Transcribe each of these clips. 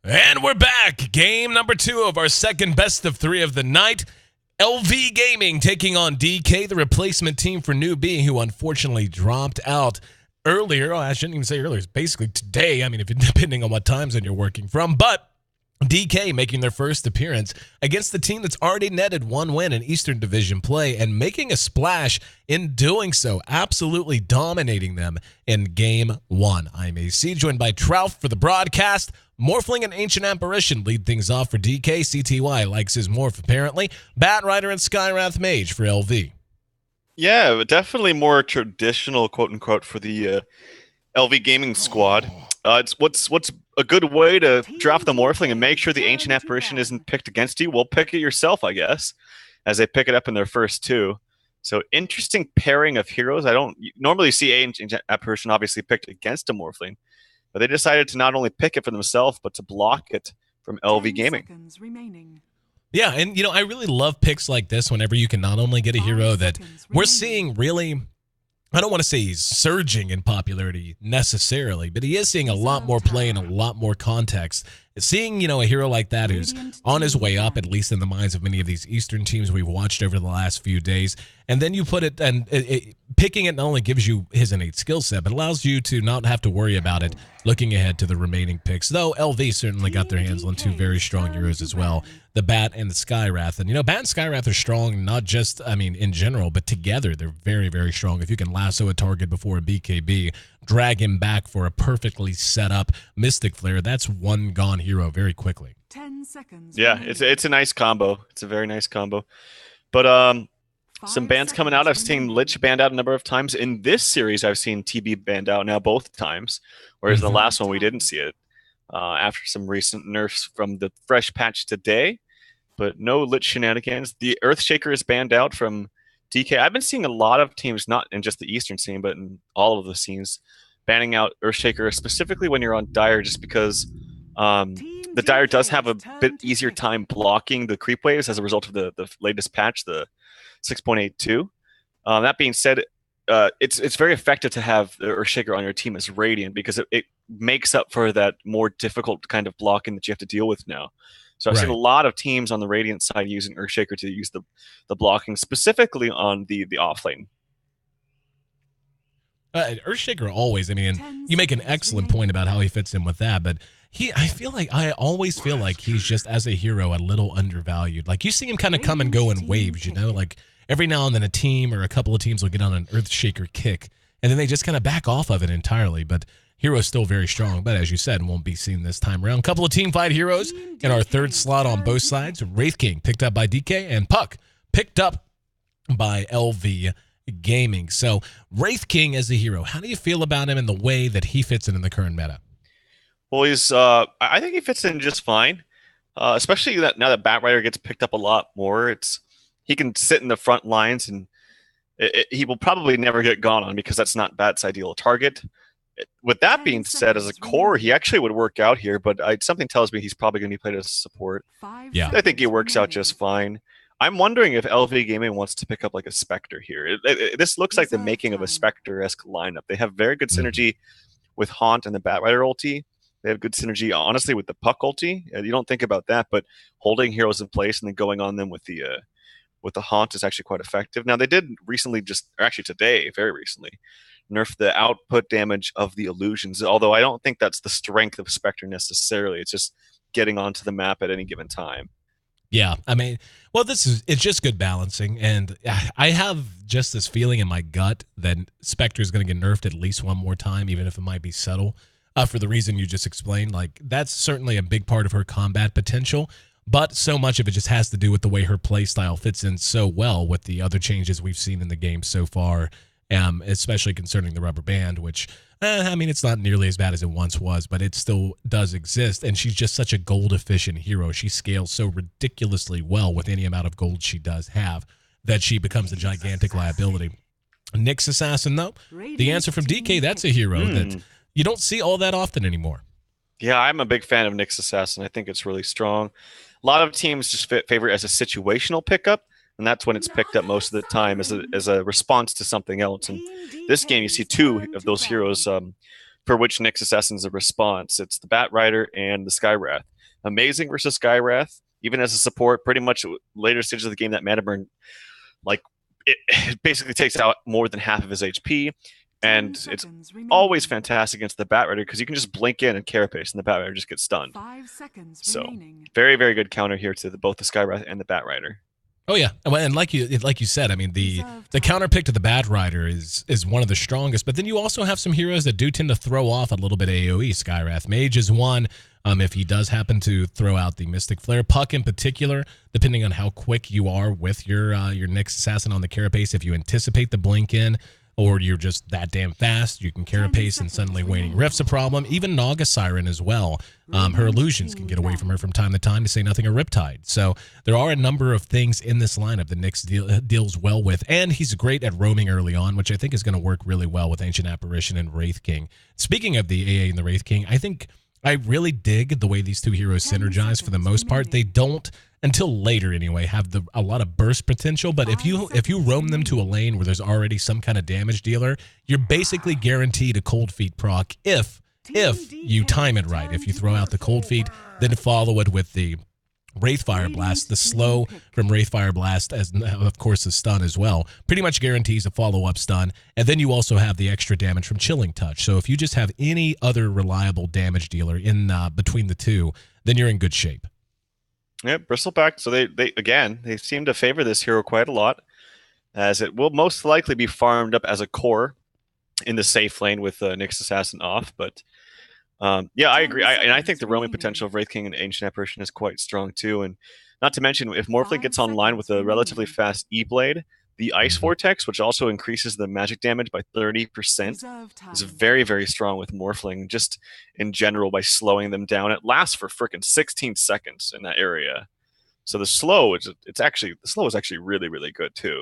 And we're back. Game number 2 of our second best of 3 of the night. LV Gaming taking on DK, the replacement team for New B, who unfortunately dropped out earlier. Oh, I shouldn't even say earlier. It's basically today. I mean, if depending on what time zone you're working from. But DK making their first appearance against the team that's already netted 1 win in Eastern Division play and making a splash in doing so, absolutely dominating them in Game 1. I'm AC, joined by Trout for the broadcast. Morphling and Ancient Apparition lead things off for DK. CTY likes his morph, apparently. Bat Rider and Skywrath Mage for LV. Yeah, definitely more traditional, quote-unquote, for the LV Gaming squad. It's what's a good way to draft the Morphling and make sure the Ancient Apparition isn't picked against you? Well, pick it yourself, I guess, as they pick it up in their first 2. So interesting pairing of heroes. I don't normally see Ancient Apparition obviously picked against a Morphling, but they decided to not only pick it for themselves, but to block it from LV Gaming. Yeah, and I really love picks like this whenever you can not only get a hero that we're seeing really, I don't want to say he's surging in popularity necessarily, but he is seeing a lot more play and a lot more context. Seeing, a hero like that who's on his way up, at least in the minds of many of these Eastern teams we've watched over the last few days, and then you put it, and picking it not only gives you his innate skill set, but allows you to not have to worry about it looking ahead to the remaining picks, though LV certainly got their hands on 2 very strong heroes as well, the Bat and the Skywrath. And, Bat and Skywrath are strong, not just, in general, but together they're very, very strong. If you can lasso a target before a BKB, drag him back for a perfectly set up Mystic Flare, that's one gone hero very quickly. 10 seconds. Yeah, it's a nice combo. It's a very nice combo. But some bans coming out. I've seen Lich banned out a number of times. In this series, I've seen TB banned out now both times, whereas the last one we didn't see it after some recent nerfs from the fresh patch today. But no Lich shenanigans. The Earthshaker is banned out from DK. I've been seeing a lot of teams, not in just the Eastern scene, but in all of the scenes, banning out Earthshaker, specifically when you're on Dire, just because the Dire does have a bit easier time blocking the creep waves as a result of the latest patch, the 6.82. That being said, it's very effective to have the Earthshaker on your team as Radiant because it makes up for that more difficult kind of blocking that you have to deal with now. So I've seen a lot of teams on the Radiant side using Earthshaker to use the blocking, specifically on the off lane. Earthshaker always, you make an excellent point about how he fits in with that, but I always feel like he's just, as a hero, a little undervalued. Like, you see him kind of come and go in waves, like every now and then a team or a couple of teams will get on an Earthshaker kick, and then they just kind of back off of it entirely, but hero's still very strong, but as you said, won't be seen this time around. Couple of team fight heroes in our third slot on both sides. Wraith King picked up by DK, and Puck picked up by LV Gaming. So Wraith King as a hero, how do you feel about him and the way that he fits in the current meta? Well, I think he fits in just fine, especially now that Bat Rider gets picked up a lot more. He can sit in the front lines, and he will probably never get gone on because that's not Bat's ideal target. With that being said, as a core, he actually would work out here, but something tells me he's probably going to be played as support. Yeah, I think he works out just fine. I'm wondering if LV Gaming wants to pick up like a Spectre here. This looks like the making of a Spectre-esque lineup. They have very good synergy with Haunt and the Bat Rider ulti. They have good synergy, honestly, with the Puck ulti. You don't think about that, but holding heroes in place and then going on them with the Haunt is actually quite effective. Now, they did recently, today, very recently, nerf the output damage of the illusions, although I don't think that's the strength of Spectre necessarily. It's just getting onto the map at any given time. Yeah, it's just good balancing, and I have just this feeling in my gut that Spectre is going to get nerfed at least one more time, even if it might be subtle, for the reason you just explained. Like, that's certainly a big part of her combat potential, but so much of it just has to do with the way her playstyle fits in so well with the other changes we've seen in the game so far, especially concerning the rubber band, which, it's not nearly as bad as it once was, but it still does exist, and she's just such a gold-efficient hero. She scales so ridiculously well with any amount of gold she does have that she becomes a gigantic liability. Nyx Assassin, though, the answer from DK, that's a hero that you don't see all that often anymore. Yeah, I'm a big fan of Nyx Assassin. I think it's really strong. A lot of teams just favor it as a situational pickup, and that's when it's picked up most of the time as a response to something else. And this game, you see 2 of those heroes for which Nyx Assassin is a response. It's the Bat Rider and the Skywrath. amazing versus Skywrath. Even as a support, pretty much later stages of the game, that mana burn, like it basically takes out more than half of his HP, and it's always fantastic against the Batrider because you can just blink in and carapace, and the Batrider just gets stunned. 5 seconds So remaining. very, very good counter here to both the Skywrath and the Batrider. Oh yeah, and like you said, I mean the counter pick to the Batrider is one of the strongest. But then you also have some heroes that do tend to throw off a little bit AOE. Skywrath Mage is one. If he does happen to throw out the Mystic Flare, Puck in particular, depending on how quick you are with your Nyx Assassin on the carapace, if you anticipate the blink in, or you're just that damn fast, you can carapace and suddenly Waning Rift's a problem. Even Naga Siren as well. Her illusions can get away from her from time to time, to say nothing of Riptide. So there are a number of things in this lineup that Nyx deals well with, and he's great at roaming early on, which I think is going to work really well with Ancient Apparition and Wraith King. Speaking of the AA and the Wraith King, I really dig the way these two heroes synergize for the most part. They don't, until later anyway, have a lot of burst potential, but if you roam them to a lane where there's already some kind of damage dealer, you're basically guaranteed a cold feet proc if you time it right. If you throw out the cold feet, then follow it with the Wraithfire Blast, the slow from Wraithfire Blast, as of course the stun as well, pretty much guarantees a follow-up stun. And then you also have the extra damage from Chilling Touch. So if you just have any other reliable damage dealer in between the two, then you're in good shape. Yeah, Bristleback. So they seem to favor this hero quite a lot, as it will most likely be farmed up as a core in the safe lane with Nyx Assassin off. But yeah, I agree. I think the roaming potential of Wraith King and Ancient Apparition is quite strong too. And not to mention, if Morphling gets online with a relatively fast E-Blade, the Ice Vortex, which also increases the magic damage by 30%, is very, very strong with Morphling, just in general by slowing them down. It lasts for frickin' 16 seconds in that area. So the slow is actually really, really good too.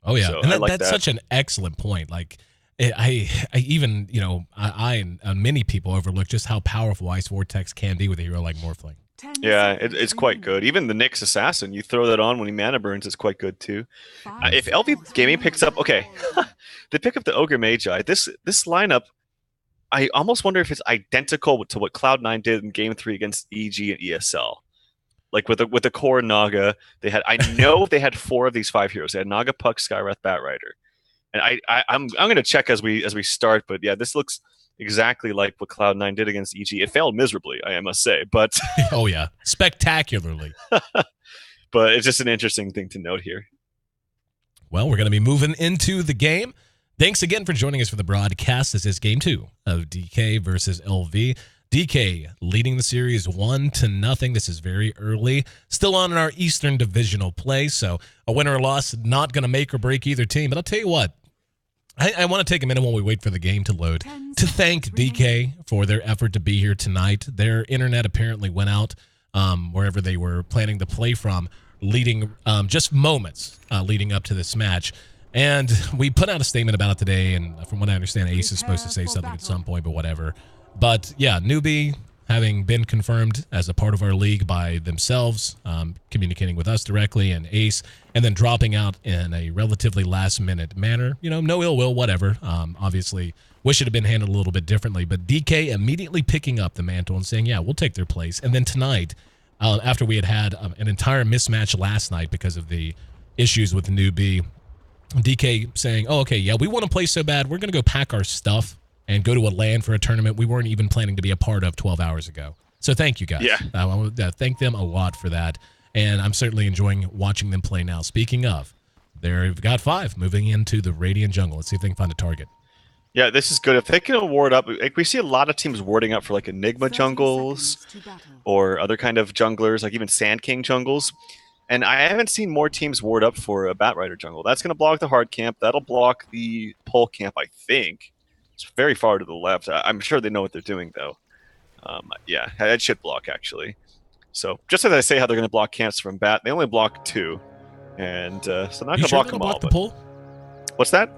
Oh yeah, so and that's such an excellent point. Like I even, and many people overlook just how powerful Ice Vortex can be with a hero like Morphling. Yeah, it's quite good. Even the Nyx Assassin, you throw that on when he mana burns, it's quite good too. If LV Gaming picks up, they pick up the Ogre Magi. This lineup, I almost wonder if it's identical to what Cloud9 did in Game 3 against EG and ESL. Like with the core Naga, I know they had 4 of these 5 heroes. They had Naga, Puck, Skywrath, Batrider. And I'm going to check as we start, but yeah, this looks exactly like what Cloud9 did against EG. It failed miserably, I must say, but oh yeah, spectacularly. But it's just an interesting thing to note here. Well, we're going to be moving into the game. Thanks again for joining us for the broadcast. This is Game 2 of DK versus LV. DK leading the series 1-0. This is very early. Still on in our Eastern Divisional play, so a win or a loss not going to make or break either team. But I'll tell you what, I want to take a minute while we wait for the game to load to thank DK for their effort to be here tonight. Their internet apparently went out wherever they were planning to play from, leading just moments leading up to this match. And we put out a statement about it today, and from what I understand, Ace is supposed to say something at some point, but whatever. But yeah, Newbie, having been confirmed as a part of our league by themselves, communicating with us directly, and Ace, and then dropping out in a relatively last-minute manner. No ill will, whatever. Obviously, wish it had been handled a little bit differently, but DK immediately picking up the mantle and saying, yeah, we'll take their place. And then tonight, after we had an entire mismatch last night because of the issues with Newbie, DK saying, oh, okay, yeah, we want to play so bad, we're going to go pack our stuff and go to a LAN for a tournament we weren't even planning to be a part of 12 hours ago. So thank you guys. Yeah. I want to thank them a lot for that, and I'm certainly enjoying watching them play now. Speaking of, they've got 5 moving into the Radiant Jungle. Let's see if they can find a target. Yeah, this is good. If they can ward up, we see a lot of teams warding up for like Enigma jungles or other kind of junglers, like even Sand King jungles. And I haven't seen more teams ward up for a Batrider jungle. That's going to block the hard camp. That'll block the pole camp, I think. It's very far to the left. I'm sure they know what they're doing, though. Yeah, it should block, actually. So just as I say how they're going to block camps from Bat, they only block 2. And so not going to block them all. The pole? What's that?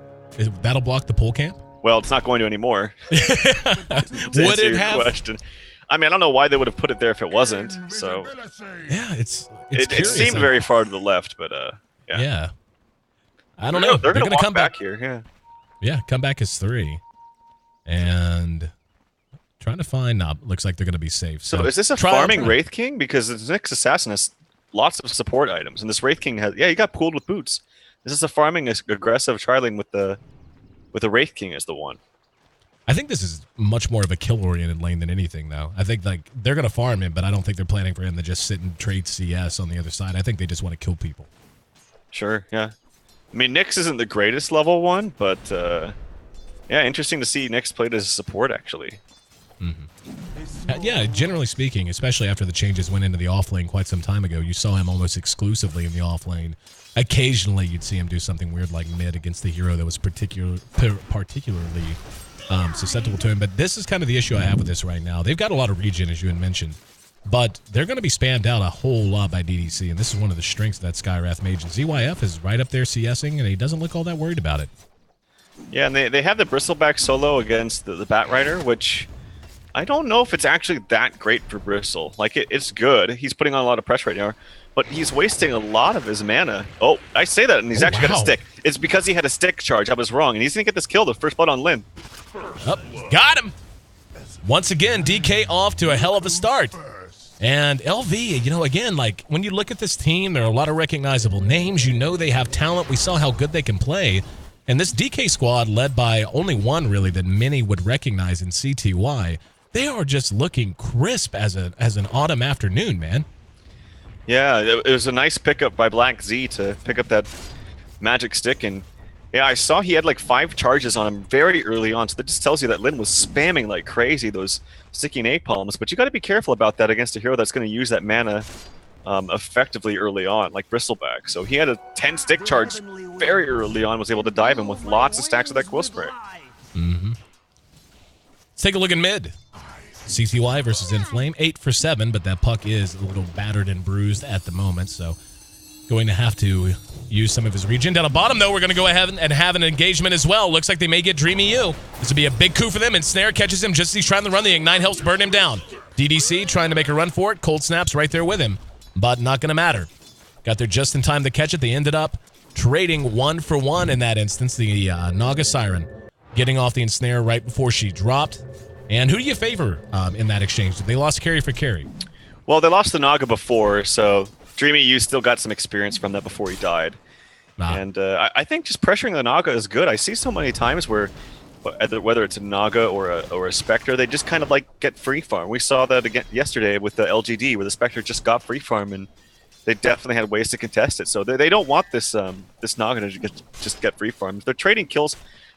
That'll block the pole camp? Well, it's not going to anymore. Would it have? Question. I mean, I don't know why they would have put it there if it wasn't. So yeah, it seemed very far to the left, but yeah. Yeah. I don't know. They're going to come back here. Yeah. Yeah, come back as 3. And Trying to find. Looks like they're going to be safe. So is this a farming Wraith King? Because this next assassin has lots of support items, and this Wraith King has he got pooled with boots. This is a farming aggressive tri-lane with the Wraith King as the one. I think this is much more of a kill-oriented lane than anything, though. I think like they're going to farm him, but I don't think they're planning for him to just sit and trade CS on the other side. I think they just want to kill people. Sure, yeah. I mean, Nyx isn't the greatest level 1, but yeah, interesting to see Nyx played as a support, actually. Yeah, generally speaking, especially after the changes went into the off lane quite some time ago, you saw him almost exclusively in the off lane. Occasionally, you'd see him do something weird like mid against the hero that was particularly susceptible to him. But this is kind of the issue I have with this right now. They've got a lot of regen, as you had mentioned, but they're going to be spammed out a whole lot by DDC, and this is one of the strengths of that Skywrath Mage. And ZYF is right up there CSing, and he doesn't look all that worried about it. Yeah, and they have the Bristleback solo against the Bat Rider, which I don't know if it's actually that great for Bristle. Like, it's good. He's putting on a lot of pressure right now, but he's wasting a lot of his mana. Oh, I say that, and he's actually got a stick. It's because he had a stick charge. I was wrong, and he's going to get this kill, the first blood on Lin. Oh, got him! Once again, DK off to a hell of a start. And LV, you know, again, like, when you look at this team, there are a lot of recognizable names. You know they have talent. We saw how good they can play. And this DK squad, led by only one, really, that many would recognize in CTY, they are just looking crisp as an autumn afternoon, man. Yeah, it was a nice pickup by Black Z to pick up that magic stick. And yeah, I saw he had like 5 charges on him very early on. So that just tells you that Lin was spamming like crazy those sticky napalms. But you got to be careful about that against a hero that's going to use that mana effectively early on, like Bristleback. So he had a 10 stick charge very early on, was able to dive him with lots of stacks of that Quill Spray. Let's take a look at mid. CTY versus Inflame, 8 for 7, but that puck is a little battered and bruised at the moment, so going to have to use some of his regen. Down the bottom, though, we're going to go ahead and have an engagement as well. Looks like they may get Dreamy U. This would be a big coup for them, and Snare catches him just as he's trying to run. The Ignite helps burn him down. DDC trying to make a run for it. Cold Snap's right there with him, but not going to matter. Got there just in time to catch it. They ended up trading 1 for 1 in that instance. The Naga Siren getting off the ensnare right before she dropped. And who do you favor in that exchange? They lost carry for carry. Well, they lost the Naga before, so Dreamy U still got some experience from that before he died. And I think just pressuring the Naga is good. I see so many times where, whether it's a Naga or a Spectre, they just kind of like get free farm. We saw that again yesterday with the LGD, where the Spectre just got free farm, and they definitely had ways to contest it. So they don't want this this Naga to just get free farm. If they're trading kills,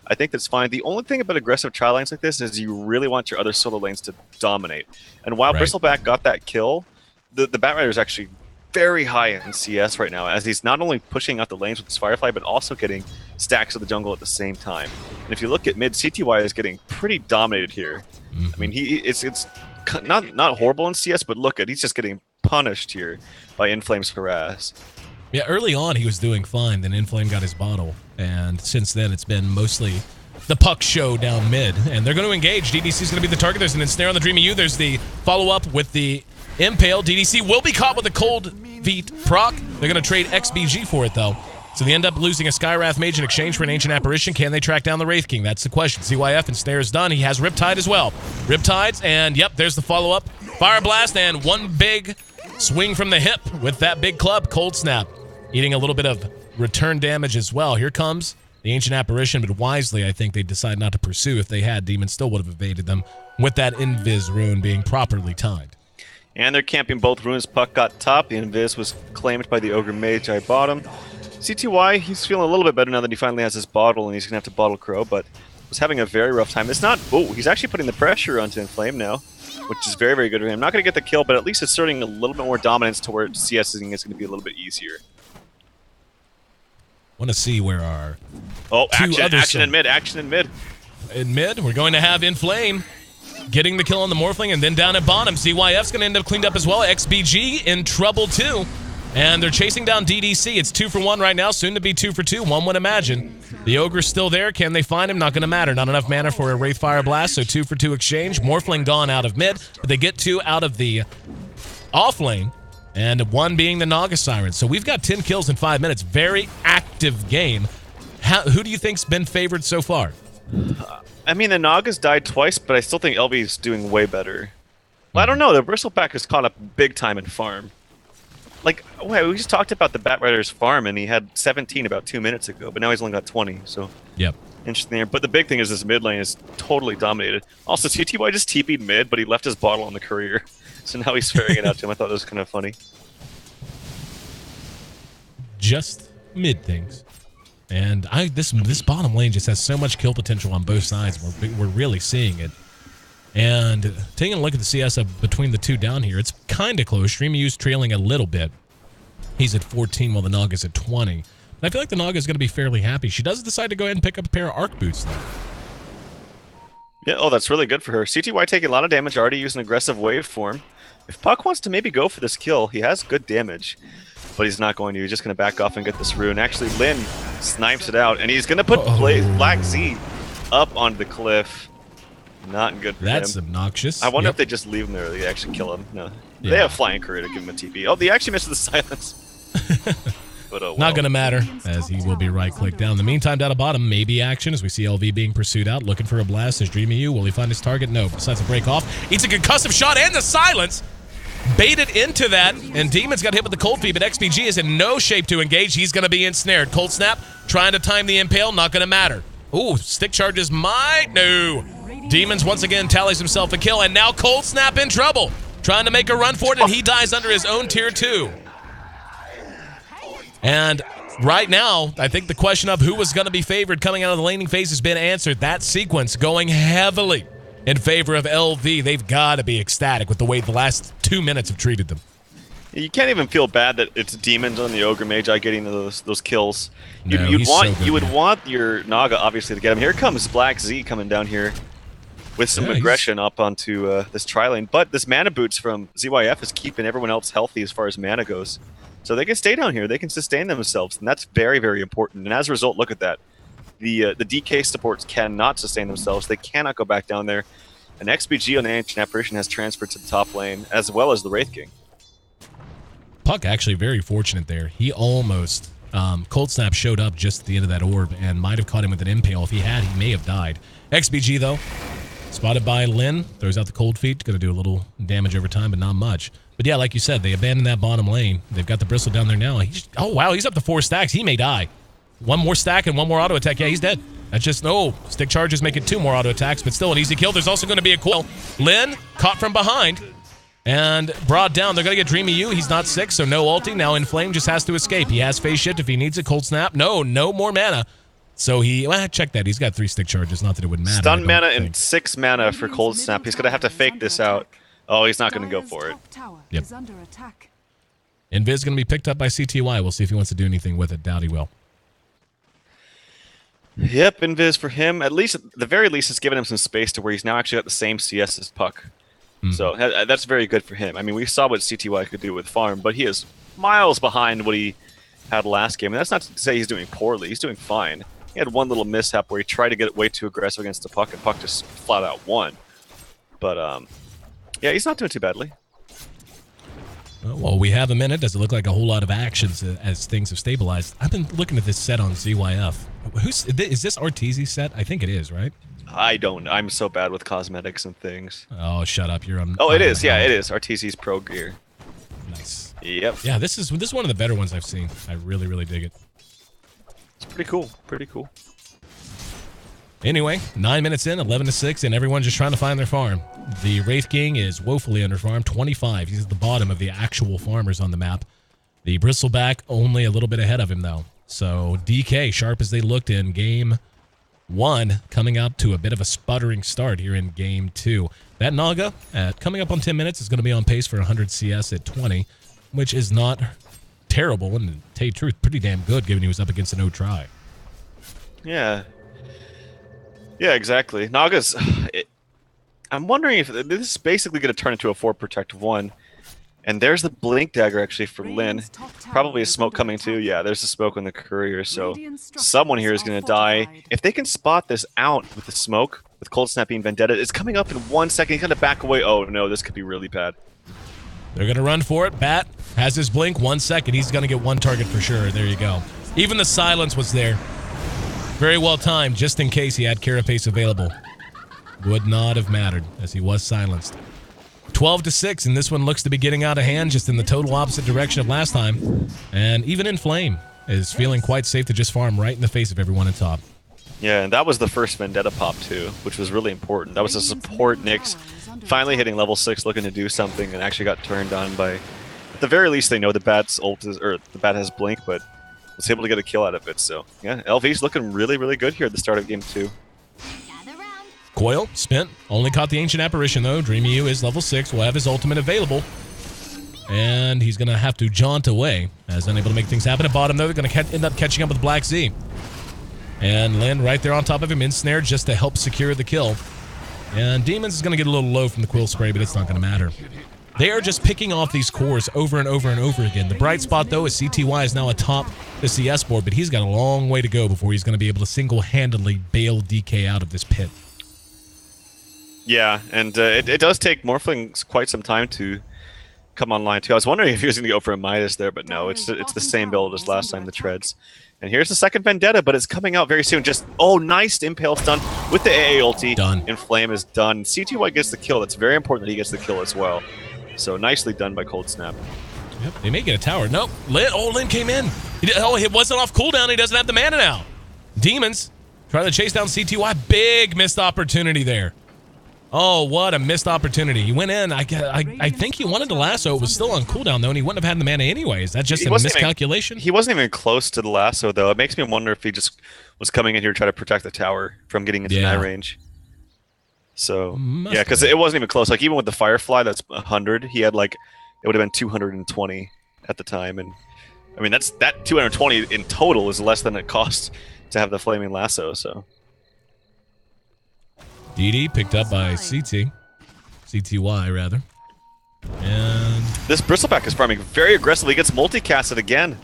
I think that's fine. The only thing about aggressive tri lanes like this is you really want your other solo lanes to dominate. And while Bristleback got that kill, the Bat Rider is actually very high in CS right now, as he's not only pushing out the lanes with his Firefly, but also getting stacks of the jungle at the same time. And if you look at mid, CTY is getting pretty dominated here. I mean, it's not horrible in CS, but look at, he's just getting punished here by Inflame's harass. Yeah, early on he was doing fine, then Inflame got his bottle, and since then it's been mostly the puck show down mid, and they're going to engage. DDC's going to be the target. There's an ensnare on the Dreamy U. There's the follow-up with the Impale. DDC will be caught with a cold feet proc. They're going to trade XBG for it, though. So they end up losing a Skywrath Mage in exchange for an Ancient Apparition. Can they track down the Wraith King? That's the question. ZYF and Snare is done. He has Riptide as well. Riptides, and yep, there's the follow-up. Fire Blast, and one big swing from the hip with that big club. Cold Snap, eating a little bit of return damage as well. Here comes the Ancient Apparition, but wisely, I think they decided not to pursue. If they had, Demon still would have evaded them with that Invis rune being properly timed. And they're camping both runes. Puck got top. The Invis was claimed by the Ogre Mage. I bottom. CTY, he's feeling a little bit better now that he finally has his bottle, and he's going to have to bottle Crow, but was having a very rough time. It's not... Oh, he's actually putting the pressure onto Inflame now, which is very, very good for him. Not going to get the kill, but at least asserting a little bit more dominance to where CSing is going to be a little bit easier. Want to see where our... Oh, action in mid, action in mid. In mid, we're going to have Inflame getting the kill on the Morphling, and then down at bottom, ZYF's going to end up cleaned up as well. XBG in trouble too. And they're chasing down DDC. It's 2 for 1 right now, soon to be 2 for 2, one would imagine. The Ogre's still there. Can they find him? Not going to matter. Not enough mana for a Wraith Fire Blast, so 2 for 2 exchange. Morphling gone out of mid, but they get 2 out of the off lane, and 1 being the Naga Siren. So we've got 10 kills in 5 minutes. Very active game. Who do you think's been favored so far? I mean, the Naga's died twice, but I still think LV's doing way better. Well, I don't know. The Bristleback is caught up big time in farm. Like, wait, we just talked about the Batrider's farm, and he had 17 about 2 minutes ago, but now he's only got 20, so... Yep. Interesting there. But the big thing is this mid lane is totally dominated. Also, CTY just TP'd mid, but he left his bottle on the courier. So now he's ferrying it out to him. I thought that was kind of funny. Just mid things. And this bottom lane just has so much kill potential on both sides. We're really seeing it. And taking a look at the CS between the two down here, it's kind of close. Streamyu's trailing a little bit. He's at 14 while the Naga's at 20. I feel like the Naga is going to be fairly happy. She does decide to go ahead and pick up a pair of arc boots, though. Yeah, oh, that's really good for her. CTY taking a lot of damage, already using aggressive wave form. If Puck wants to maybe go for this kill, he has good damage. But he's not going to. He's just going to back off and get this rune. Actually, Lin snipes it out, and he's going to put Black Z up onto the cliff. Not good for him. That's obnoxious. I wonder if they just leave him there or they actually kill him. No. Yeah. They have Flying Courier to give him a TP. Oh, they actually missed the silence. But, oh, well. Not going to matter, as he will be right-clicked down. In the meantime, down at bottom, maybe action as we see LV being pursued out, looking for a blast. There's Dreamy U. Will he find his target? No. Decides to break off. Eats a concussive shot and the silence. Baited into that, and Demon's got hit with the cold feed, but XBG is in no shape to engage. He's going to be ensnared. Cold Snap, trying to time the impale, not going to matter. Ooh, stick charges might. No. Demons once again tallies himself a kill, and now Cold Snap in trouble. Trying to make a run for it, and he dies under his own tier 2. And right now, I think the question of who was going to be favored coming out of the laning phase has been answered. That sequence going heavily in favor of LV. They've got to be ecstatic with the way the last 2 minutes have treated them. You can't even feel bad that it's Demons on the Ogre Magi getting those kills. No, you would want your Naga obviously to get him. Here comes Black Z coming down here with some aggression up onto this tri-lane. But this mana boots from ZYF is keeping everyone else healthy as far as mana goes. So they can stay down here. They can sustain themselves, and that's very, very important. And as a result, look at that. The DK supports cannot sustain themselves. They cannot go back down there. And XBG on the Ancient Apparition has transferred to the top lane, as well as the Wraith King. Puck actually very fortunate there. He almost... Cold Snap showed up just at the end of that orb and might have caught him with an impale. If he had, he may have died. XBG, though, spotted by Lin. Throws out the cold feet. Going to do a little damage over time, but not much. But yeah, like you said, they abandoned that bottom lane. They've got the Bristle down there now. Oh, wow, he's up to 4 stacks. He may die. One more stack and one more auto attack. Yeah, he's dead. That's just, no. Stick charges make it 2 more auto attacks, but still an easy kill. There's also going to be a coil. Lin caught from behind and brought down. They're going to get Dreamy U. He's not 6, so no ulti. Now Inflame just has to escape. He has phase shift if he needs a Cold Snap. No more mana. So check that. He's got 3 stick charges. Not that it would matter. Stun mana and 6 mana for Cold Snap. He's going to have to fake this out. Oh, he's not going to go for it. Yep. Invis going to be picked up by CTY. We'll see if he wants to do anything with it. Doubt he will. Yep, Invis for him. At least, at the very least, it's given him some space to where he's now actually got the same CS as Puck. So that's very good for him. I mean, we saw what CTY could do with farm, but he is miles behind what he had last game. And that's not to say he's doing poorly. He's doing fine. He had one little mishap where he tried to get way too aggressive against the Puck, and Puck just flat out won. But, yeah, he's not doing too badly. Well, we have a minute. Does it look like a whole lot of actions as things have stabilized? I've been looking at this set on ZYF. Is this Arteezy's set? I think it is, right? I don't. I'm so bad with cosmetics and things. Oh, shut up. You're on. Oh, it is. Yeah, it is. Arteezy's pro gear. Nice. Yep. Yeah, this is one of the better ones I've seen. I really, really dig it. It's pretty cool. Pretty cool. Anyway, 9 minutes in, 11-6, and everyone's just trying to find their farm. The Wraith King is woefully underfarmed, 25. He's at the bottom of the actual farmers on the map. The Bristleback only a little bit ahead of him, though. So DK, sharp as they looked in Game 1, coming up to a bit of a sputtering start here in Game 2. That Naga, coming up on 10 minutes, is going to be on pace for 100 CS at 20, which is not terrible, and to tell you the truth, pretty damn good, given he was up against a no-try. Yeah. Yeah, exactly. Naga's... I'm wondering if this is basically going to turn into a 4 protective 1. And there's the Blink Dagger, actually, for Lin. Probably a smoke coming, too. Yeah, there's a smoke on the courier, so someone here is going to die. If they can spot this out with the smoke, with Cold Snap being Vendetta, it's coming up in 1 second. He's going to back away. Oh, no, this could be really bad. They're going to run for it. Bat has his blink. 1 second. He's going to get one target for sure. There you go. Even the silence was there. Very well timed, just in case he had Carapace available. Would not have mattered, as he was silenced. 12-6, and this one looks to be getting out of hand, just in the total opposite direction of last time. And even in Flame is feeling quite safe to just farm right in the face of everyone at top. Yeah, and that was the first Vendetta pop, too, which was really important. That was a support Nyx finally hitting level 6, looking to do something, and actually got turned on by... At the very least, they know the Bat's ult is, or the Bat has Blink, but was able to get a kill out of it. So, yeah, LV's looking really, really good here at the start of Game 2. Coil, spent, only caught the Ancient Apparition, though. Dreamy U is level 6, will have his ultimate available. And he's going to have to jaunt away, as unable to make things happen at bottom, though. They're going to end up catching up with Black Z. And Lynn right there on top of him, ensnared just to help secure the kill. And Demons is going to get a little low from the Quill Spray, but it's not going to matter. They are just picking off these cores over and over and over again. The bright spot, though, is CTY is now atop the CS board, but he's got a long way to go before he's going to be able to single-handedly bail DK out of this pit. Yeah, and it does take Morphling quite some time to come online, too. I was wondering if he was going to go for a Midas there, but no, it's the same build as last time, the Treads. And here's the second Vendetta, but it's coming out very soon. Just, oh, nice Impale stun with the AA ulti. Done. And Flame is done. CTY gets the kill. That's very important that he gets the kill as well. So nicely done by Cold Snap. Yep, they may get a tower. Nope. Lynn came in. It wasn't off cooldown. He doesn't have the mana now. Demons trying to chase down CTY. Big missed opportunity there. Oh, what a missed opportunity. He went in. I think he wanted to lasso. It was still on cooldown, though, and he wouldn't have had the mana anyway. Is that just a miscalculation? He wasn't even close to the lasso, though. It makes me wonder if he just was coming in here to try to protect the tower from getting into that range. So, yeah, because it wasn't even close. Like, even with the Firefly, that's 100. He had, like, it would have been 220 at the time. And, I mean, that 220 in total is less than it costs to have the Flaming Lasso, so... DD picked up by CTY rather. And this Bristleback is farming very aggressively. He gets multicasted again.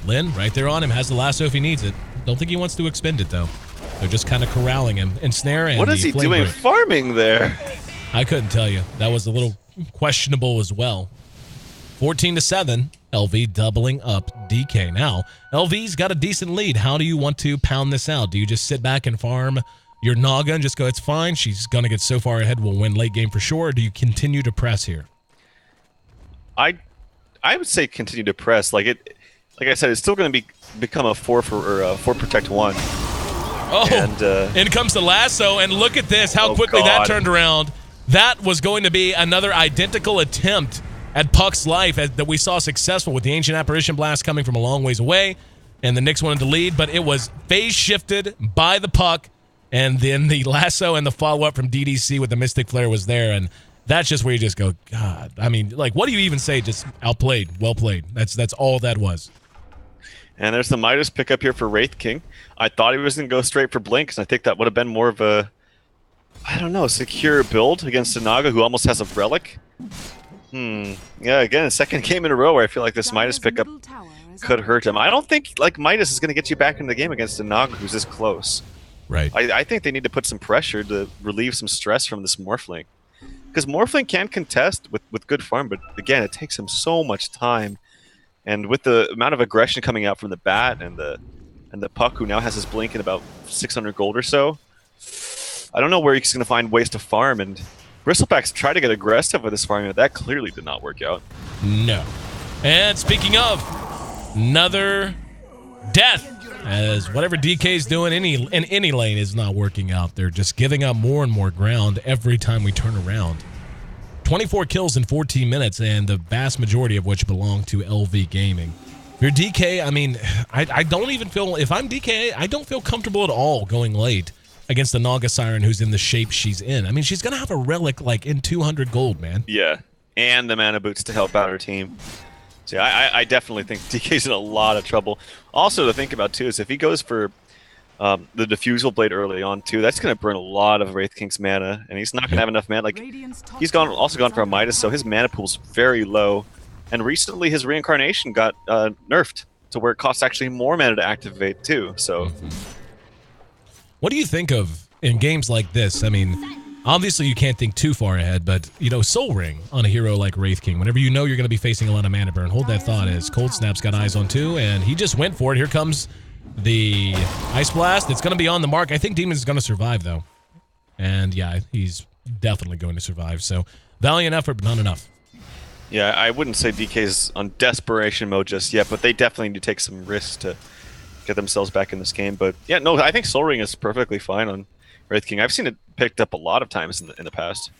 Lynn right there on him, has the lasso if he needs it. Don't think he wants to expend it though. They're just kind of corralling him. Ensnare and what is he doing farming there? I couldn't tell you. That was a little questionable as well. 14-7. LV doubling up DK. Now, LV's got a decent lead. How do you want to pound this out? Do you just sit back and farm your Naga and just go, it's fine, she's going to get so far ahead, we'll win late game for sure, or do you continue to press here? I would say continue to press. Like I said, it's still going to become a 4 protect 1. Oh, and in comes the lasso, and look at this, how quickly that turned around. That was going to be another identical attempt at Puck's life that we saw successful with the Ancient Apparition Blast coming from a long ways away, and the Nyx wanted to lead, but it was phase shifted by the Puck. And then the lasso and the follow-up from DDC with the Mystic Flare was there, and that's just where you just go, God. I mean, like, what do you even say? Just outplayed, well played. That's all that was. And there's the Midas pickup here for Wraith King. I thought he was going to go straight for Blink, because I think that would have been more of a, I don't know, secure build against Naga, who almost has a Relic. Yeah, again, a second game in a row where I feel like this Midas pickup could hurt him. I don't think, like, Midas is going to get you back into the game against a Naga who's this close. Right. I think they need to put some pressure to relieve some stress from this Morphling. Because Morphling can contest with good farm, but again, it takes him so much time. And with the amount of aggression coming out from the Bat and the Puck, who now has his Blink in about 600 gold or so, I don't know where he's going to find ways to farm. And Bristleback's tried to get aggressive with his farming, but that clearly did not work out. No. And speaking of, another death. As whatever DK's doing in any lane is not working out. They're just giving up more and more ground every time we turn around. 24 kills in 14 minutes, and the vast majority of which belong to LV Gaming. If you're DK, I mean, I don't even feel, if I'm DK, I don't feel comfortable at all going late against the Naga Siren who's in the shape she's in. I mean, she's going to have a Relic like in 200 gold, man. Yeah, and the mana boots to help out her team. So I definitely think DK's in a lot of trouble. Also to think about too is if he goes for the Diffusal Blade early on too, that's going to burn a lot of Wraith King's mana, and he's not going to have enough mana. Like he's also gone for a Midas, so his mana pool's very low. And recently his Reincarnation got nerfed to where it costs actually more mana to activate too. So, what do you think of in games like this? I mean, obviously, you can't think too far ahead, but, you know, Soul Ring on a hero like Wraith King, whenever you know you're going to be facing a lot of mana burn, hold that thought as Cold Snap's got eyes on 2, and he just went for it. Here comes the Ice Blast. It's going to be on the mark. I think Demon's going to survive, though. And, yeah, he's definitely going to survive. So, valiant effort, but not enough. Yeah, I wouldn't say DK's on desperation mode just yet, but they definitely need to take some risks to get themselves back in this game. But, yeah, no, I think Soul Ring is perfectly fine on Wraith King. I've seen it picked up a lot of times in the past.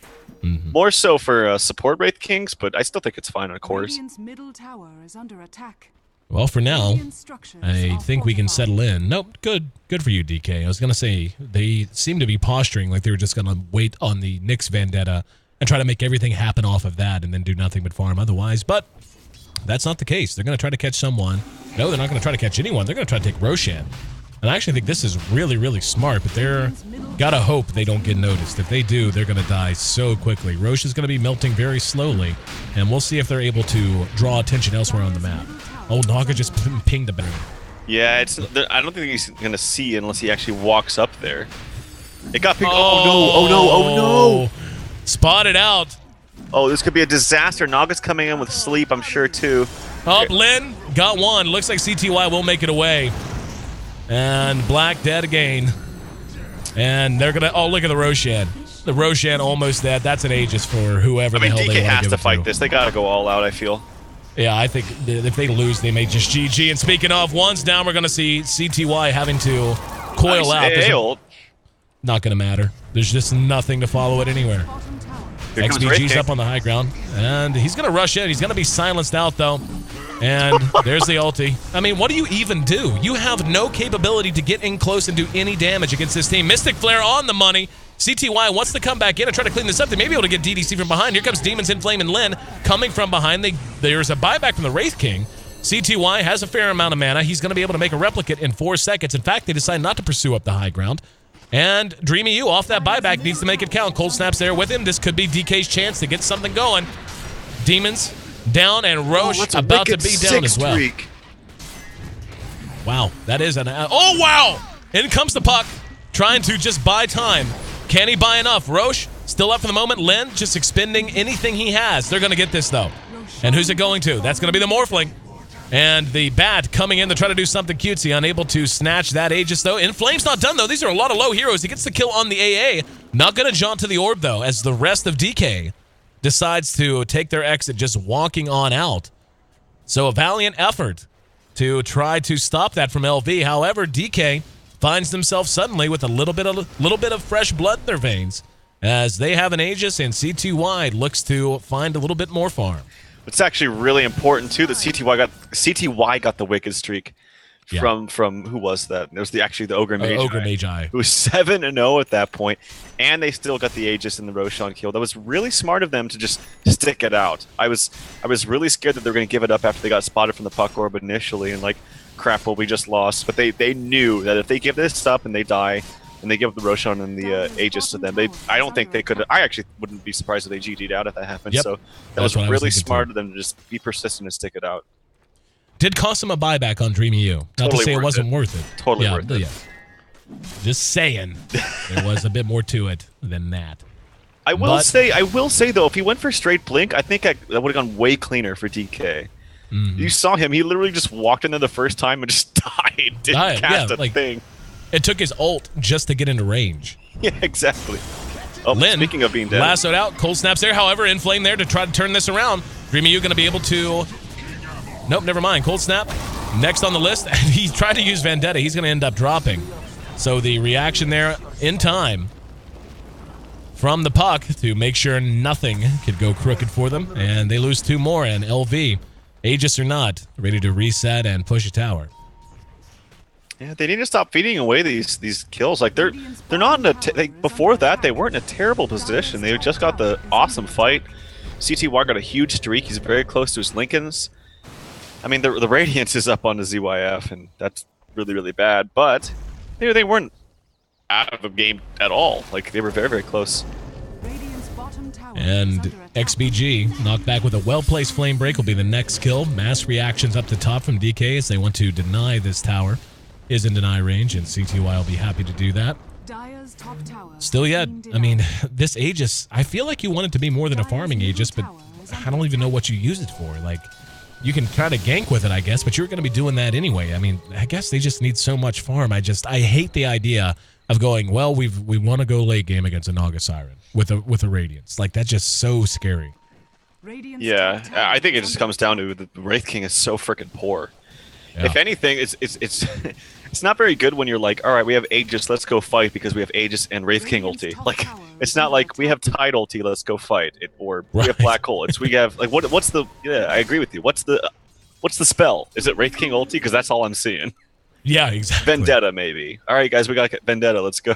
More so for support Wraith Kings, but I still think it's fine on cores. Middle tower is under attack. Well, for now, I think we can settle in. Nope, good for you, DK. I was going to say, they seem to be posturing like they were just going to wait on the Nyx Vendetta and try to make everything happen off of that and then do nothing but farm otherwise, but that's not the case. They're going to try to catch someone. No, they're not going to try to catch anyone. They're going to try to take Roshan. And I actually think this is really, really smart, but they're gotta hope they don't get noticed. If they do, they're going to die so quickly. Roche is going to be melting very slowly, and we'll see if they're able to draw attention elsewhere on the map. Oh, Naga just pinged a bang. Yeah, I don't think he's going to see unless he actually walks up there. It got pinged. Oh, no. Oh, no. Oh, no. Spotted out. Oh, this could be a disaster. Naga's coming in with sleep, I'm sure, too. Oh, Lin got one. Looks like CTY will make it away. And Black dead again. And they're going to... Oh, look at the Roshan. The Roshan almost dead. That's an Aegis for whoever the hell DK they want to has give to it fight this. They got to go all out, I feel. Yeah, I think if they lose, they may just GG. And speaking of, one's down, we're going to see CTY having to coil out. Not going to matter. There's just nothing to follow it anywhere. XBG's up on the high ground, and he's going to rush in. He's going to be silenced out, though. And there's the ulti. I mean, what do you even do? You have no capability to get in close and do any damage against this team. Mystic Flare on the money. CTY wants to come back in and try to clean this up. They may be able to get DDC from behind. Here comes Demons in Flame and Lin coming from behind. There's a buyback from the Wraith King. CTY has a fair amount of mana. He's going to be able to make a replicate in 4 seconds. In fact, they decide not to pursue up the high ground. And Dreamy U off that buyback needs to make it count. Cold Snap's there with him. This could be DK's chance to get something going. Demons down, and Roche about to be down as well. Wow, that is an... Oh, wow! In comes the puck, trying to just buy time. Can he buy enough? Roche still up for the moment. Lin just expending anything he has. They're going to get this, though. And who's it going to? That's going to be the Morphling. And the Bat coming in to try to do something cutesy. Unable to snatch that Aegis, though. Inflame's not done, though. These are a lot of low heroes. He gets the kill on the AA. Not going to jaunt to the orb, though, as the rest of DK decides to take their exit, just walking on out. So a valiant effort to try to stop that from LV. However, DK finds themselves suddenly with a little bit of fresh blood in their veins, as they have an Aegis, and CTY looks to find a little bit more farm. It's actually really important too that CTY got the Wicked streak from who was that? It was actually the Ogre Magi. Ogre Magi. Who was 7-0 at that point, and they still got the Aegis and the Roshan kill. That was really smart of them to just stick it out. I was really scared that they were going to give it up after they got spotted from the puck orb initially, and like, crap, well, we just lost. But they knew that if they give this up and they die, and they give up the Roshan and the Aegis to them, I don't think they could. I actually wouldn't be surprised if they GG'd out if that happened. Yep. So that was really smart of them to just be persistent and stick it out. Did cost him a buyback on Dreamy U. Not to say it wasn't worth it. Totally worth it. Yeah. Just saying, there was a bit more to it than that. I will say though, if he went for straight blink, I think that would have gone way cleaner for DK. Mm-hmm. You saw him; he literally just walked in there the first time and just died. Didn't cast a thing. It took his ult just to get into range. Yeah, exactly. Oh, Lin, speaking of being dead, lassoed out. Cold Snap's there. However, Inflame there to try to turn this around. Dreamy U going to be able to... Nope, never mind. Cold Snap next on the list. He tried to use Vendetta. He's going to end up dropping. So the reaction there in time from the puck to make sure nothing could go crooked for them. And they lose 2 more. And LV, Aegis or not, ready to reset and push a tower. Yeah, they need to stop feeding away these kills. Like they're not in a before that they weren't in a terrible position. They just got the awesome fight. CTY got a huge streak. He's very close to his Lincolns. I mean, the Radiance is up on the ZYF, and that's really, really bad. But they weren't out of the game at all. Like they were very, very close. And XBG knocked back with a well-placed flame break will be the next kill. Mass reactions up the top from DK as they want to deny this tower. Is in deny range, and CTY will be happy to do that. Still yet, I mean, this Aegis, I feel like you want it to be more than a farming Aegis, but I don't even know what you use it for. Like, you can kind of gank with it, I guess, but you're going to be doing that anyway. I mean, I guess they just need so much farm. I hate the idea of going, well, we want to go late game against a Naga Siren with a Radiance. Like, that's just so scary. Yeah, I think it just comes down to the Wraith King is so freaking poor. Yeah. If anything, it's it's not very good when you're like, all right, we have Aegis, let's go fight because we have Aegis and Wraith King ulti. Like, it's not like we have Tide ulti, let's go fight. Or we have Black Hole. We have like what's the? Yeah, I agree with you. What's the spell? Is it Wraith King ulti? Because that's all I'm seeing. Yeah, exactly. Vendetta maybe. All right, guys, we got Vendetta. Let's go.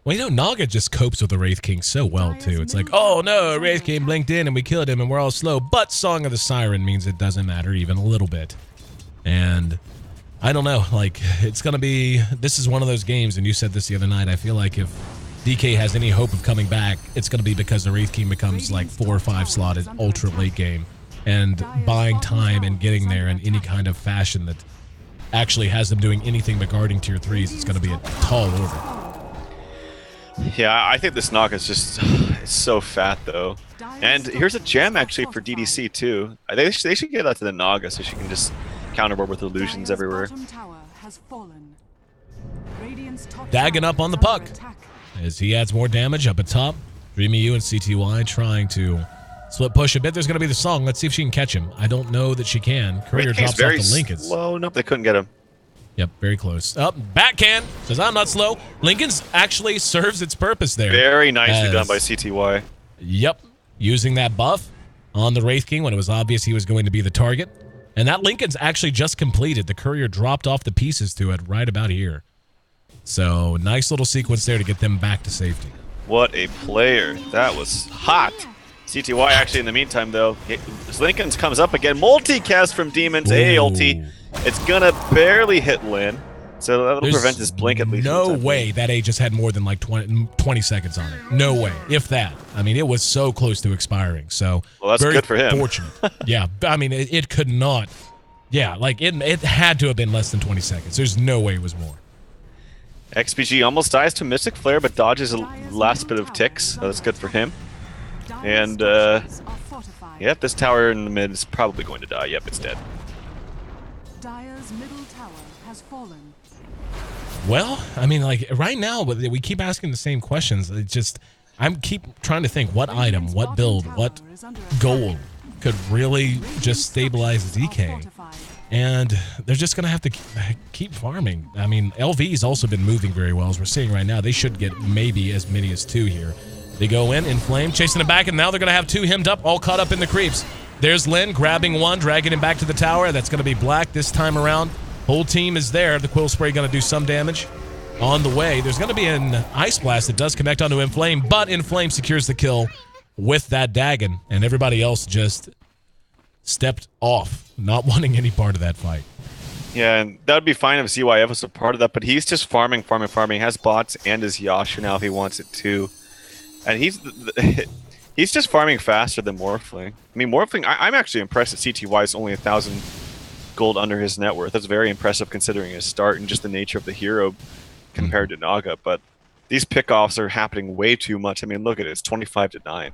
Well, Naga just copes with the Wraith King so well, too. It's like, oh, no, Wraith King blinked in and we killed him and we're all slow. But Song of the Siren means it doesn't matter even a little bit. And I don't know. Like, it's going to be... This is one of those games, and you said this the other night. I feel like if DK has any hope of coming back, it's going to be because the Wraith King becomes like 4 or 5 slotted ultra late game. And buying time and getting there in any kind of fashion that actually has them doing anything but guarding tier 3s, it's going to be a tall order. Yeah, I think this knock is just it's so fat though. And here's a gem actually for DDC too. They should get that to the Naga so she can just counterboard with illusions everywhere. Dagging up on the puck as he adds more damage up at top. Dreamy U and CTY trying to split push a bit. There's going to be the Song. Let's see if she can catch him. I don't know that she can. Courier drops off the Lincolns. Slow. Nope, they couldn't get him. Yep, very close. Up, backhand. Says, I'm not slow. Lincoln's actually serves its purpose there. Very nicely done by CTY. Yep, using that buff on the Wraith King when it was obvious he was going to be the target. And that Lincoln's actually just completed. The Courier dropped off the pieces to it right about here. So, nice little sequence there to get them back to safety. What a player. That was hot. CTY actually in the meantime, though. Lincoln's comes up again. Multicast from Demons. A ulti. It's gonna barely hit Lin, so that'll prevent his blink at least. No way that A just had more than like 20 seconds on it. No way, if that. I mean, it was so close to expiring. So well, that's very good for him. Fortunate. Yeah, I mean, it could not. Yeah, like it had to have been less than 20 seconds. There's no way it was more. XPG almost dies to Mystic Flare, but dodges a last bit of ticks. So that's good for him. And yep, this tower in the mid is probably going to die. Yep, it's dead. Dire's middle tower has fallen. Well, I mean, like right now, we keep asking the same questions. It just, keep trying to think what item, what build, what goal could really just stabilize DK. And they're just going to have to keep farming. I mean, LV's also been moving very well, as we're seeing right now. They should get maybe as many as 2 here. They go in flame, chasing it back, and now they're going to have 2 hemmed up, all caught up in the creeps. There's Lin grabbing one, dragging him back to the tower. That's going to be Black this time around. Whole team is there. The Quill Spray going to do some damage. On the way, there's going to be an Ice Blast that does connect onto Inflame, but Inflame secures the kill with that Dagon, and everybody else just stepped off, not wanting any part of that fight. Yeah, and that would be fine if ZYF was a part of that, but he's just farming. He has bots and his Yasha now if he wants it too. And he's just farming faster than Morphling. I mean, Morphling, I'm actually impressed that CTY is only 1,000 gold under his net worth. That's very impressive considering his start and just the nature of the hero compared to Naga. But these pickoffs are happening way too much. I mean, look at it. It's 25-9.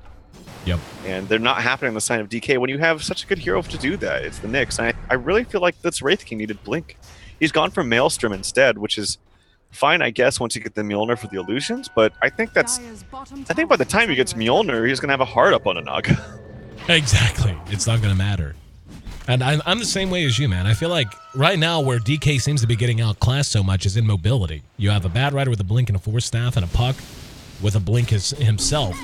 Yep. And they're not happening on the side of DK when you have such a good hero to do that. It's the Nyx. And I really feel like this Wraith King needed Blink. He's gone for Maelstrom instead, which is fine, I guess, once you get the Mjolnir for the illusions, but I think by the time he gets Mjolnir, he's going to have a hard up on a Naga. Exactly. It's not going to matter. And I'm the same way as you, man. I feel like right now where DK seems to be getting outclassed so much is in mobility. You have a Bat Rider with a Blink and a Force Staff and a Puck with a Blink himself.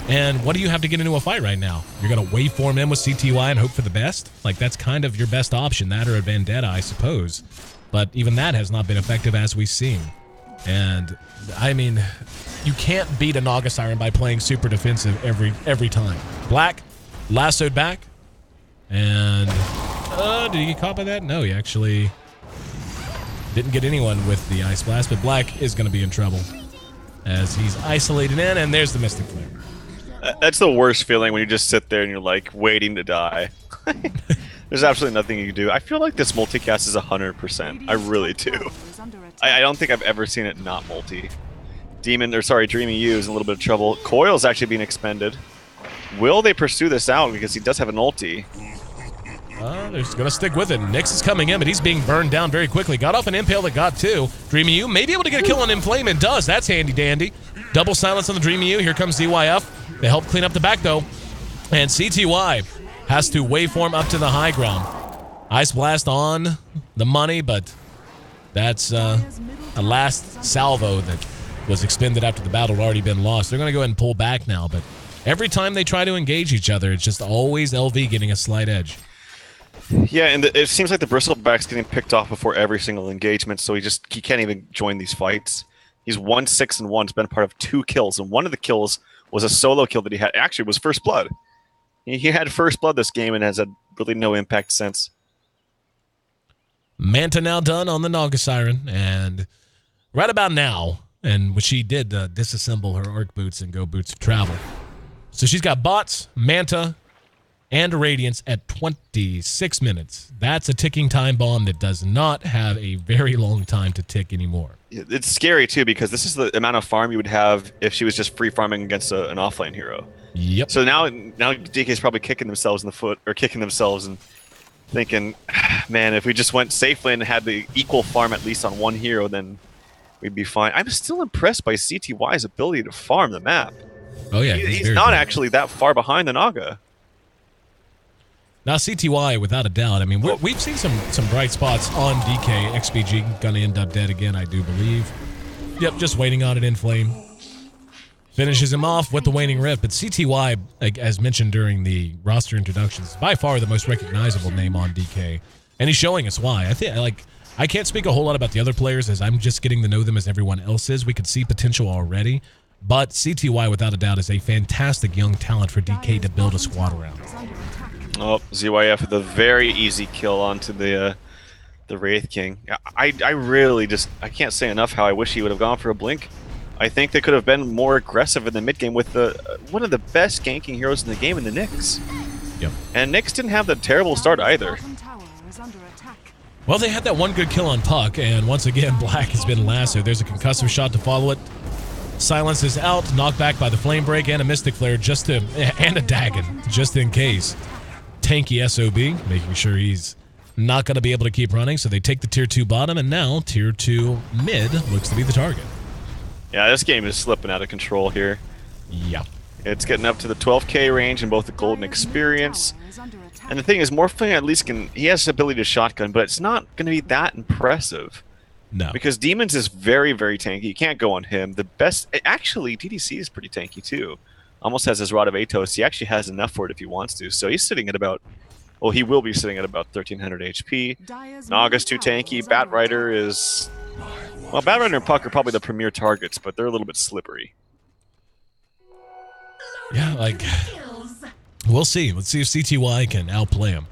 And what do you have to get into a fight right now? You're going to waveform in with CTY and hope for the best? Like, that's kind of your best option, that or a Vendetta, I suppose. But even that has not been effective as we've seen. And, I mean, you can't beat a Naga Siren by playing super defensive every time. Black, lassoed back. And, did he get caught by that? No, he actually didn't get anyone with the Ice Blast. But Black is going to be in trouble as he's isolated in. And there's the Mystic Flare. That's the worst feeling when you just sit there and you're, like, waiting to die. There's absolutely nothing you can do. I feel like this multicast is 100%. I really do. I don't think I've ever seen it not multi. Dreamy U is in a little bit of trouble. Coil's actually being expended. Will they pursue this out? Because he does have an ulti. they're just going to stick with it. Nyx is coming in, but he's being burned down very quickly. Got off an impale that got 2. Dreamy U may be able to get a kill on Inflame, and does. That's handy dandy. Double silence on the Dreamy U. Here comes ZYF. They help clean up the back, though. And CTY has to waveform up to the high ground. Ice Blast on the money, but that's a last salvo that was expended after the battle had already been lost. They're going to go ahead and pull back now, but every time they try to engage each other, it's just always LV getting a slight edge. Yeah, and it seems like the Bristleback's getting picked off before every single engagement, so he can't even join these fights. He's 1-6-1. He's been part of 2 kills, and one of the kills was a solo kill that he had. Actually, it was First Blood. He had First Blood this game and has had really no impact since. Manta now done on the Naga Siren, and right about now, and she did disassemble her arc boots and go boots of travel. So she's got bots, Manta, and Radiance at 26 minutes. That's a ticking time bomb that does not have a very long time to tick anymore. It's scary, too, because this is the amount of farm you would have if she was just free farming against an offlane hero. Yep. So now DK's probably kicking themselves in the foot, or kicking themselves and thinking, man, if we just went safely and had the equal farm at least on one hero, then we'd be fine. I'm still impressed by CTY's ability to farm the map. Oh, yeah. He's not actually that far behind the Naga. Now, CTY, without a doubt, I mean, we've seen some bright spots on DK. XPG going to end up dead again, I do believe. Yep, just waiting on it in flame. Finishes him off with the waning rift, but CTY, as mentioned during the roster introductions, is by far the most recognizable name on DK, and he's showing us why. I can't speak a whole lot about the other players as I'm just getting to know them as everyone else is. We could see potential already, but CTY, without a doubt, is a fantastic young talent for DK to build a squad around. Oh, ZYF with a very easy kill onto the Wraith King. I really I can't say enough how I wish he would have gone for a blink. I think they could have been more aggressive in the mid game with one of the best ganking heroes in the game in the Nyx. Yep. And Nyx didn't have the terrible start either. Well, they had that one good kill on Puck, and once again, Black has been lassoed. There's a concussive shot to follow it. Silence is out, knocked back by the Flame Break and a Mystic Flare and a Dagon, just in case. Tanky SOB, making sure he's not going to be able to keep running, so they take the tier 2 bottom, and now tier 2 mid looks to be the target. Yeah, this game is slipping out of control here. Yeah. It's getting up to the 12k range in both the Golden Experience. And the thing is, Morphling at least he has the ability to shotgun, but it's not going to be that impressive. No. Because Demons is very, very tanky. You can't go on him. Actually, DDC is pretty tanky too. Almost has his Rod of Atos. He actually has enough for it if he wants to. So he's sitting at about, well, he will be sitting at about 1300 HP. Naga's too tanky. Batrider is, well, Batrider and Puck are probably the premier targets, but they're a little bit slippery. Yeah, we'll see. Let's see if CTY can outplay him.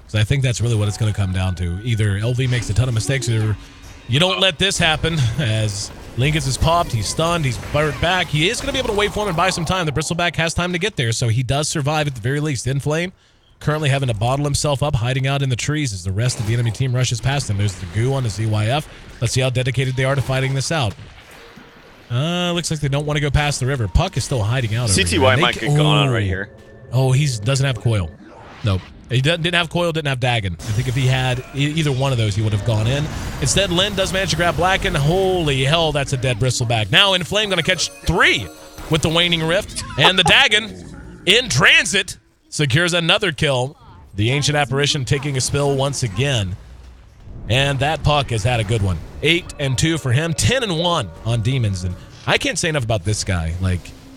So I think that's really what it's going to come down to. Either LV makes a ton of mistakes, or you don't let this happen, as Lincolns is popped, he's stunned, he's burnt back. He is going to be able to wait for him and buy some time. The Bristleback has time to get there, so he does survive at the very least. Inflame, currently having to bottle himself up, hiding out in the trees as the rest of the enemy team rushes past him. There's the goo on the ZYF. Let's see how dedicated they are to fighting this out. Looks like they don't want to go past the river. Puck is still hiding out over here. CTY might get gone on right here. Oh, he doesn't have coil. Nope. He didn't have coil, didn't have Dagon. I think if he had either one of those, he would have gone in. Instead, Lin does manage to grab Black, and holy hell, that's a dead Bristleback. Now, Inflame going to catch 3 with the Waning Rift, and the Dagon in transit secures another kill. The Ancient Apparition taking a spill once again. And that Puck has had a good one. 8-2 for him, 10-1 on Demons. And I can't say enough about this guy.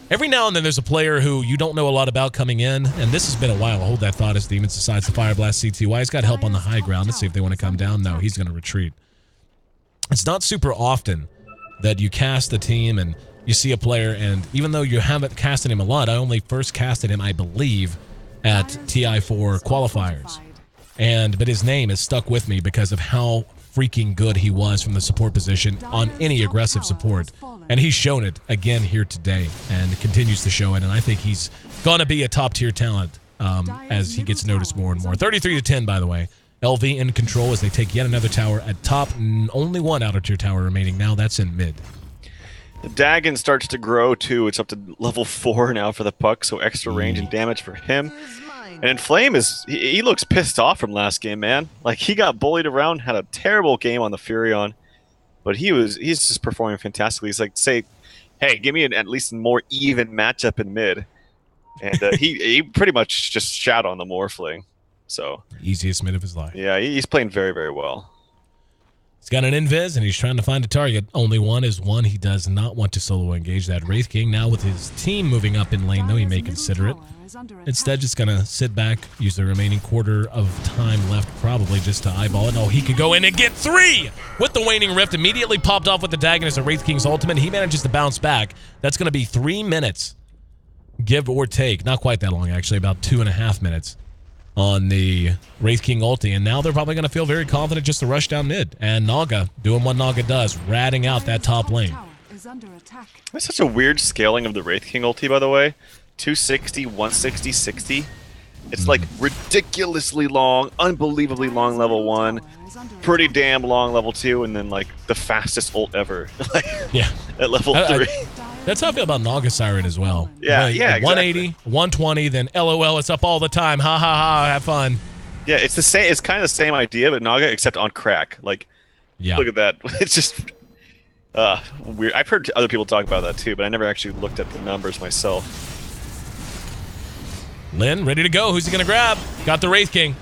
Every now and then there's a player who you don't know a lot about coming in, and this has been a while. Hold that thought as Demons decides to Fire Blast CTY. He's got help on the high ground. Let's see if they want to come down. No, he's going to retreat. It's not super often that you cast a team and you see a player, and even though you haven't casted him a lot, I only first casted him, I believe, at TI4 qualifiers. But his name is stuck with me because of how freaking good he was from the support position on any aggressive support. And he's shown it again here today and continues to show it. And I think he's going to be a top-tier talent as he gets noticed more and more. 33-10, by the way. LV in control as they take yet another tower at top. Only one outer-tier tower remaining now. That's in mid. The Dagon starts to grow, too. It's up to level 4 now for the Puck, so extra range and damage for him. And Inflame he looks pissed off from last game, man. Like he got bullied around, had a terrible game on the Furion, but he's just performing fantastically. He's like, say, hey, give me at least a more even matchup in mid, and he pretty much just shat on the Morphling. So easiest mid of his life. Yeah, he's playing very, very well. He's got an invis, and he's trying to find a target. Only one is one. He does not want to solo engage that Wraith King. Now with his team moving up in lane, though, he may consider it. Instead, just going to sit back, use the remaining quarter of time left, probably just to eyeball it. Oh, he could go in and get 3 with the Waning Rift. Immediately popped off with the Dagon as a Wraith King's ultimate. He manages to bounce back. That's going to be 3 minutes, give or take. Not quite that long, actually, about 2.5 minutes on the Wraith King ulti, and now they're probably going to feel very confident just to rush down mid. And Naga doing what Naga does, ratting out that top lane. That's such a weird scaling of the Wraith King ulti, by the way. 260, 160, 60. It's like ridiculously long, unbelievably long level 1, pretty damn long level 2, and then like the fastest ult ever. Yeah. At level 3. That's how I feel about Naga Siren as well. Yeah, yeah, 180, exactly. 120, then LOL, it's up all the time. Ha ha ha, have fun. Yeah, it's the same. It's kind of the same idea, but Naga except on crack. Like, yeah. Look at that. It's just weird. I've heard other people talk about that too, but I never actually looked at the numbers myself. Lin, ready to go. Who's he going to grab? Got the Wraith King.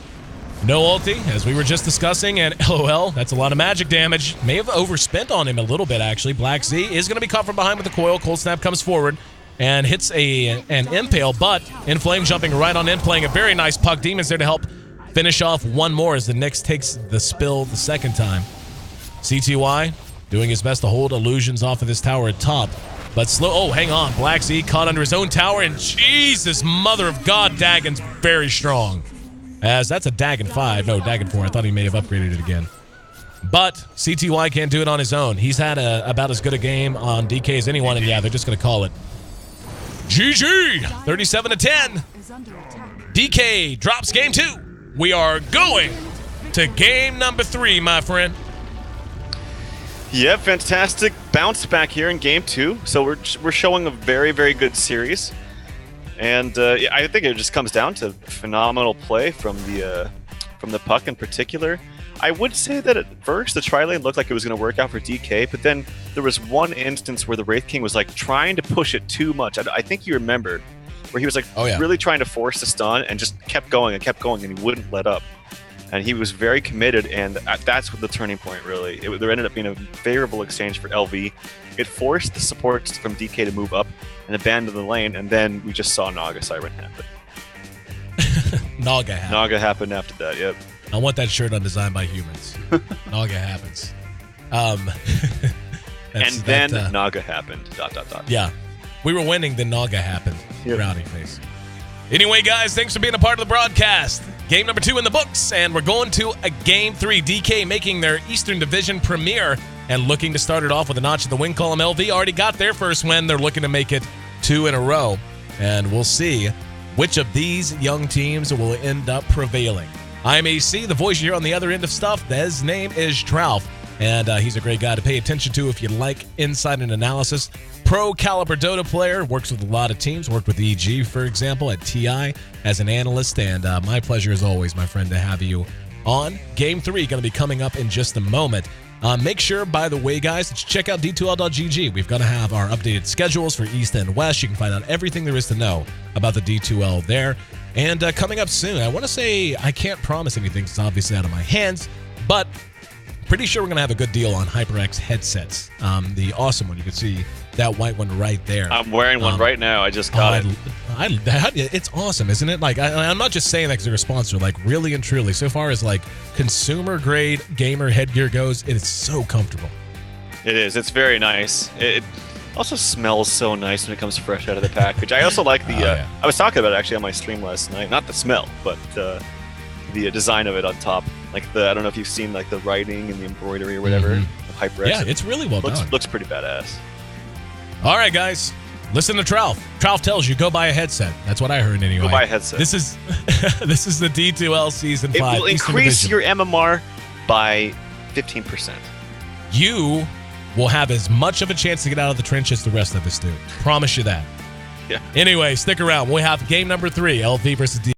No ulti, as we were just discussing, and LOL, that's a lot of magic damage. May have overspent on him a little bit, actually. Black Z is going to be caught from behind with the coil. Cold Snap comes forward and hits an impale, but Inflame jumping right on in, playing a very nice puck. Demon's there to help finish off one more as the Nyx takes the spill the second time. CTY doing his best to hold illusions off of this tower at top. But slow. Oh, hang on. Black Z caught under his own tower, and Jesus, mother of God, Dagon's very strong. As that's a Dagon 5. No, Dagon 4. I thought he may have upgraded it again. But CTY can't do it on his own. He's had about as good a game on DK as anyone, and yeah, they're just going to call it GG. 37-10. DK drops game 2. We are going to game number 3, my friend. Yeah, fantastic bounce back here in game 2. So we're showing a very, very good series. And I think it just comes down to phenomenal play from the puck in particular. I would say that at first the tri-lane looked like it was going to work out for DK, but then there was one instance where the Wraith King was like trying to push it too much. I think you remember where he was like really trying to force the stun and just kept going and he wouldn't let up. And he was very committed, and that's the turning point, really. There ended up being a favorable exchange for LV. It forced the supports from DK to move up and abandon the lane, and then we just saw Naga Siren happen. Naga happened. Naga happened after that, yep. I want that shirt on Designed by Humans. Naga happens. And then Naga happened, ... Yeah. We were winning, then Naga happened. Yep. Rowdy face. Anyway, guys, thanks for being a part of the broadcast. Game number 2 in the books, and we're going to a game 3. DK making their Eastern Division premiere and looking to start it off with a notch in the win column. LV already got their first win. They're looking to make it 2 in a row, and we'll see which of these young teams will end up prevailing. I'm AC, the voice you hear on the other end of stuff. His name is Trouf, and he's a great guy to pay attention to if you like insight and analysis. Pro caliber Dota player, works with a lot of teams, worked with EG, for example, at TI as an analyst, and my pleasure as always, my friend, to have you on. Game 3 going to be coming up in just a moment. Make sure, by the way, guys, to check out D2L.gg. We've got to have our updated schedules for East and West. You can find out everything there is to know about the D2L there. And coming up soon, I want to say I can't promise anything because it's obviously out of my hands, but pretty sure we're going to have a good deal on HyperX headsets. The awesome one. You can see that white one right there. I'm wearing one right now. I just got it. It's awesome, isn't it? Like, I'm not just saying that because they're a sponsor. Like, really and truly, so far as like consumer grade gamer headgear goes, it is so comfortable. It is. It's very nice. It also smells so nice when it comes fresh out of the package. I also like the. I was talking about it actually on my stream last night. Not the smell, but the design of it on top. Like I don't know if you've seen like the writing and the embroidery or whatever of HyperX. Yeah, it's really well done. Looks pretty badass. All right, guys, listen to Trouf. Trouf tells you go buy a headset. That's what I heard anyway. Go buy a headset. This is the D2L Season 5. It will increase your MMR by 15%. You will have as much of a chance to get out of the trench as the rest of us do. Promise you that. Yeah. Anyway, stick around. We'll have game number 3, LV versus D.